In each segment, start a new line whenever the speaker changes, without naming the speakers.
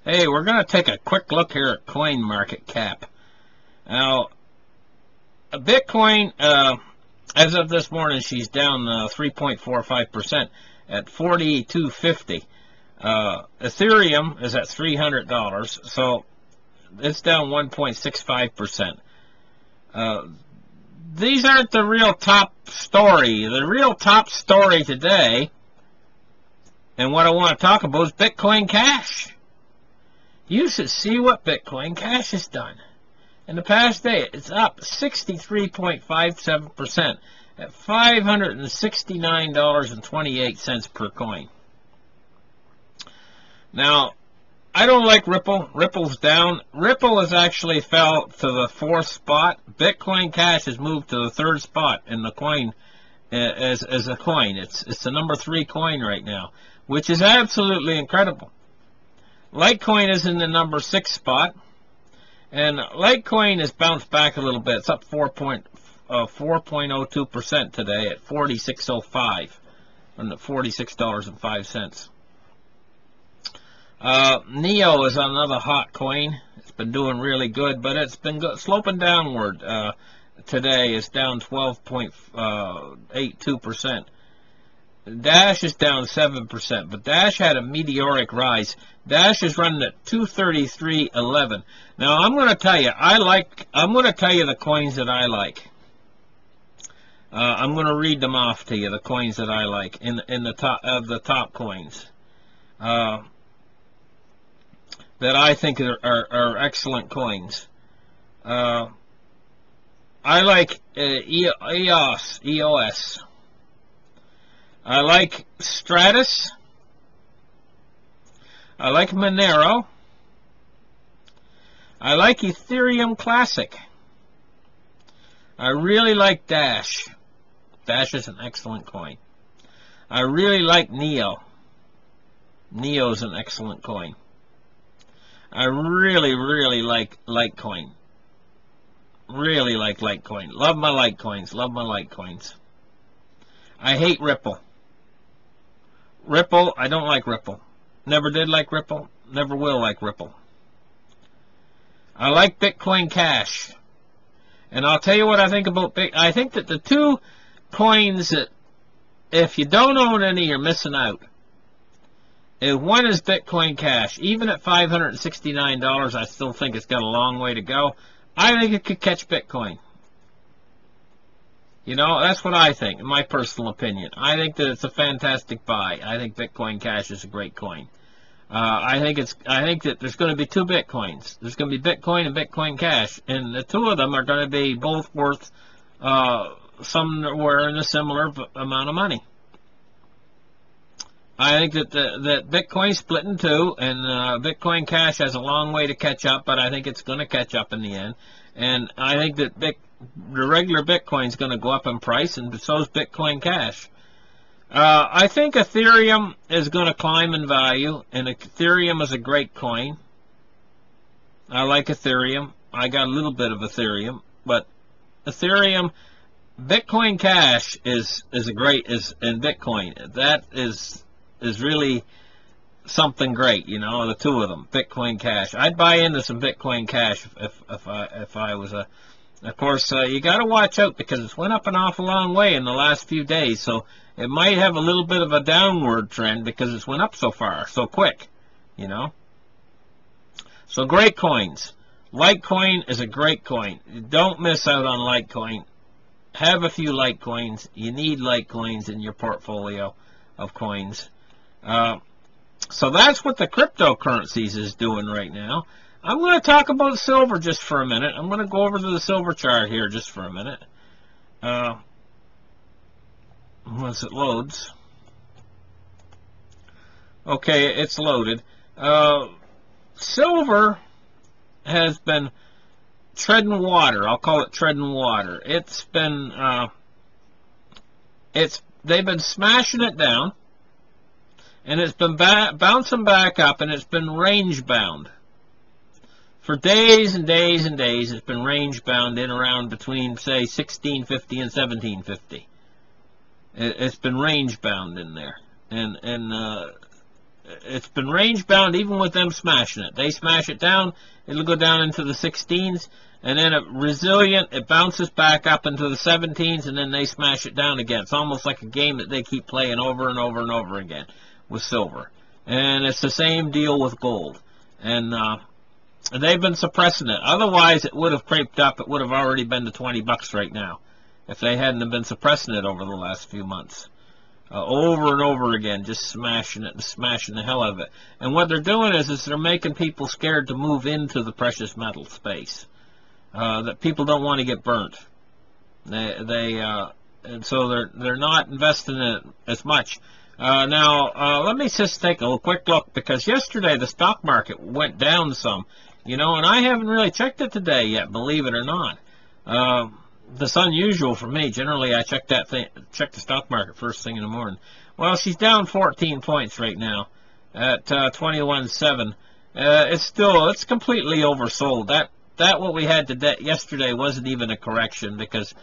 Hey, we're going to take a quick look here at coin market cap. Now, Bitcoin, as of this morning, she's down 3.45% at 42.50. Ethereum is at $300, so it's down 1.65%. These aren't the real top story. The real top story today, and what I want to talk about, is Bitcoin Cash. You should see what Bitcoin Cash has done. In the past day, it's up 63.57% at $569.28 per coin. Now, I don't like Ripple. Ripple's down. Ripple has actually fell to the 4th spot. Bitcoin Cash has moved to the 3rd spot in the coin as a coin. It's the number 3 coin right now, which is absolutely incredible. Litecoin is in the number 6 spot, and Litecoin has bounced back a little bit. It's up 4.02% today at $46.05, and $46.05. Neo is another hot coin. It's been doing really good, but it's been sloping downward. Today it's down 12.82%. Dash is down 7%, but Dash had a meteoric rise. Dash is running at 233.11. Now I'm going to tell you, I'm going to tell you the coins that I like. I'm going to read them off to you, the coins that I like in the top of the top coins that I think are excellent coins. I like EOS. I like Stratus. I like Monero. I like Ethereum Classic. I really like Dash. Dash is an excellent coin. I really like Neo. Neo is an excellent coin. I really like Litecoin. Really like Litecoin. Love my Litecoins. Love my Litecoins. I hate Ripple. Ripple, I don't like Ripple. Never did like Ripple. Never will like Ripple. I like Bitcoin Cash. And I'll tell you what I think about Bitcoin. I think that the two coins that, if you don't own any, you're missing out. One is Bitcoin Cash. Even at $569, I still think it's got a long way to go. I think it could catch Bitcoin. You know, that's what I think, in my personal opinion. I think that it's a fantastic buy. I think Bitcoin Cash is a great coin. I think that there's going to be 2 Bitcoins. There's going to be Bitcoin and Bitcoin Cash, and the 2 of them are going to be both worth somewhere in a similar amount of money. I think that Bitcoin split in 2, and Bitcoin Cash has a long way to catch up, but I think it's going to catch up in the end. And I think that the regular Bitcoin is going to go up in price, and so is Bitcoin Cash. I think Ethereum is going to climb in value, and Ethereum is a great coin. I like Ethereum. I got a little bit of Ethereum, but Ethereum, Bitcoin Cash in Bitcoin. That is really something great, you know, the 2 of them, Bitcoin Cash. I'd buy into some Bitcoin Cash if I was a. Of course, you got to watch out because it's went up an awful long way in the last few days, so it might have a little bit of a downward trend because it's went up so far, so quick, you know. So great coins. Litecoin is a great coin. Don't miss out on Litecoin. Have a few Litecoins. You need Litecoins in your portfolio of coins. So that's what the cryptocurrencies is doing right now. I'm going to talk about silver just for a minute. I'm going to go over to the silver chart here just for a minute. Once it loads. Okay, it's loaded. Silver has been treading water. I'll call it treading water. It's been they've been smashing it down, and it's been bouncing back up, and it's been range bound. For days and days and days, it's been range bound in around between, say, 1650 and 1750. It's been range bound in there, and it's been range bound even with them smashing it. They smash it down, it'll go down into the 16s, and then resilient, it bounces back up into the 17s, and then they smash it down again. It's almost like a game that they keep playing over and over and over again with silver. And it's the same deal with gold. And they've been suppressing it. Otherwise, it would have creeped up. It would have already been to $20 right now if they hadn't have been suppressing it over the last few months. Over and over again, just smashing it and smashing the hell out of it. And what they're doing is they're making people scared to move into the precious metal space. That people don't want to get burnt. And so they're not investing in it as much. Now, let me just take a quick look, because yesterday the stock market went down some, and I haven't really checked it today yet, believe it or not. That's unusual for me. Generally, I check the stock market first thing in the morning. Well, she's down 14 points right now at 21.7. It's completely oversold. That what we had yesterday wasn't even a correction, because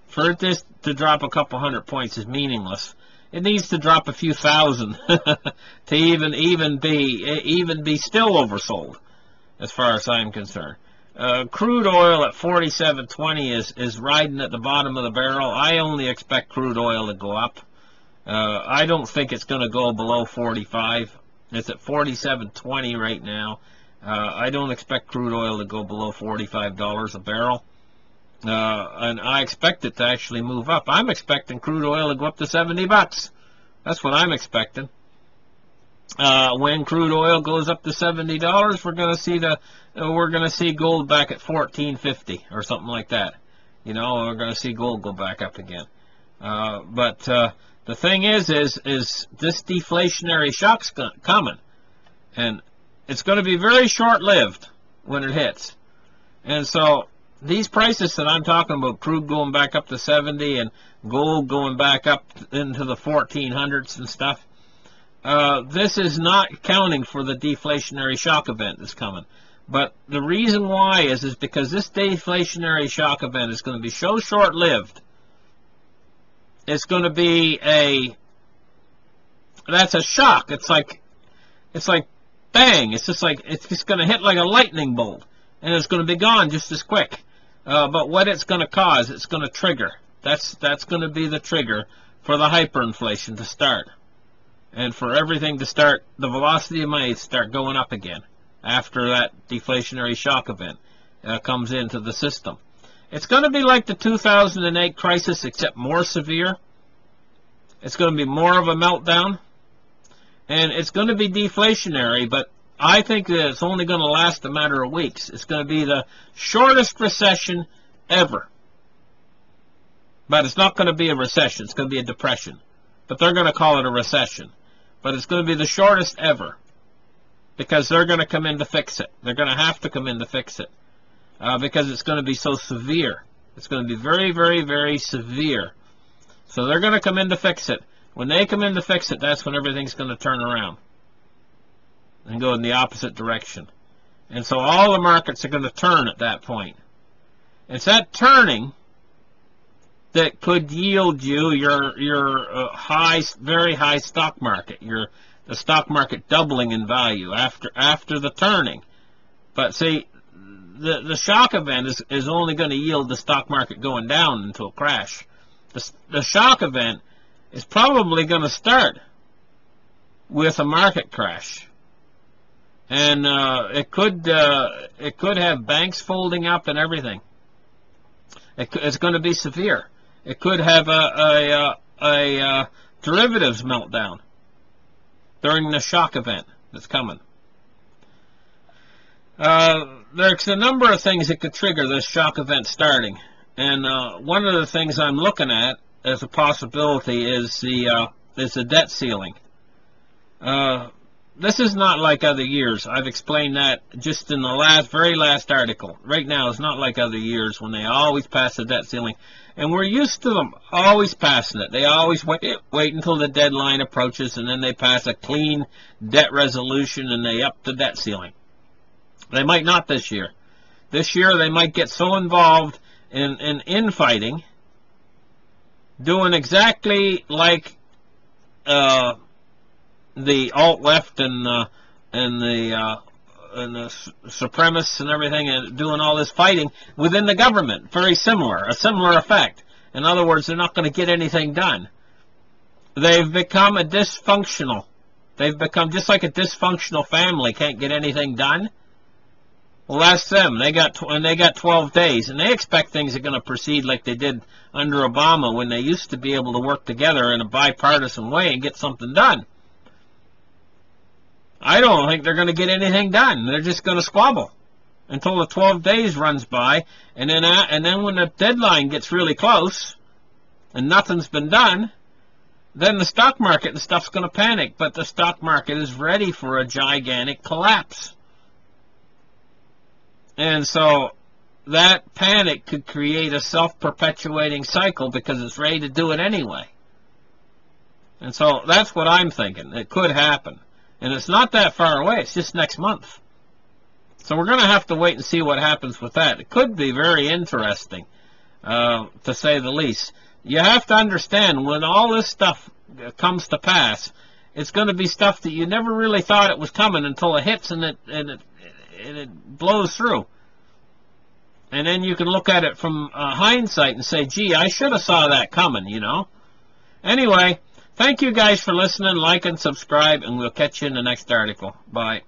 for this to drop a couple hundred points is meaningless. It needs to drop a few thousand to even be still oversold, as far as I'm concerned. Crude oil at 47.20 is riding at the bottom of the barrel. I only expect crude oil to go up. I don't think it's going to go below 45. It's at 47.20 right now. I don't expect crude oil to go below $45 a barrel. And I expect it to actually move up. I'm expecting crude oil to go up to $70. That's what I'm expecting. When crude oil goes up to $70, we're going to see gold back at $14.50 or something like that. We're going to see gold go back up again. But the thing is this deflationary shock's coming, and it's going to be very short-lived when it hits. And so these prices that I'm talking about, crude going back up to 70 and gold going back up into the 1400s and stuff, this is not counting for the deflationary shock event that's coming. But the reason why is because this deflationary shock event is going to be so short-lived. It's going to be that's a shock. It's like bang. It's just going to hit like a lightning bolt, and it's going to be gone just as quick. But what it's going to cause, it's going to trigger. That's going to be the trigger for the hyperinflation to start, and for everything to start, the velocity of money to start going up again after that deflationary shock event comes into the system. It's going to be like the 2008 crisis, except more severe. It's going to be more of a meltdown, and it's going to be deflationary, but I think that it's only going to last a matter of weeks. It's going to be the shortest recession ever. But it's not going to be a recession. It's going to be a depression. But they're going to call it a recession. But it's going to be the shortest ever, because they're going to come in to fix it. They're going to have to come in to fix it, because it's going to be so severe. It's going to be very, very, very severe. So they're going to come in to fix it. When they come in to fix it, that's when everything's going to turn around and go in the opposite direction. And so all the markets are going to turn at that point. It's that turning that could yield you your very high stock market, the stock market doubling in value after the turning. But see, the shock event is only going to yield the stock market going down into a crash. The shock event is probably going to start with a market crash, and it could have banks folding up and everything. It's going to be severe. It could have a derivatives meltdown during the shock event that's coming. There's a number of things that could trigger this shock event starting, and one of the things I'm looking at as a possibility is the debt ceiling. This is not like other years. I've explained that just in the very last article. Right now, it's not like other years when they always pass the debt ceiling. And we're used to them always passing it. They always wait until the deadline approaches, and then they pass a clean debt resolution, and they up the debt ceiling. They might not this year. This year, they might get so involved in infighting, doing exactly like the alt left and the supremacists and everything, and doing all this fighting within the government. Very similar, a similar effect. In other words, they're not going to get anything done. They've become a dysfunctional. They've become just like a dysfunctional family can't get anything done. Well, that's them. They got 12 days, and they expect things are going to proceed like they did under Obama, when they used to be able to work together in a bipartisan way and get something done. I don't think they're going to get anything done. They're just going to squabble until the 12 days runs by, and then when the deadline gets really close and nothing's been done, then the stock market and stuff's going to panic. But the stock market is ready for a gigantic collapse. And so that panic could create a self-perpetuating cycle because it's ready to do it anyway. And so that's what I'm thinking. It could happen. And it's not that far away. It's just next month. So we're going to have to wait and see what happens with that. It could be very interesting, to say the least. You have to understand, when all this stuff comes to pass, it's going to be stuff that you never really thought it was coming until it hits and it blows through. And then you can look at it from hindsight and say, gee, I should have saw that coming, you know. Anyway, thank you guys for listening. Like and subscribe, and we'll catch you in the next article. Bye.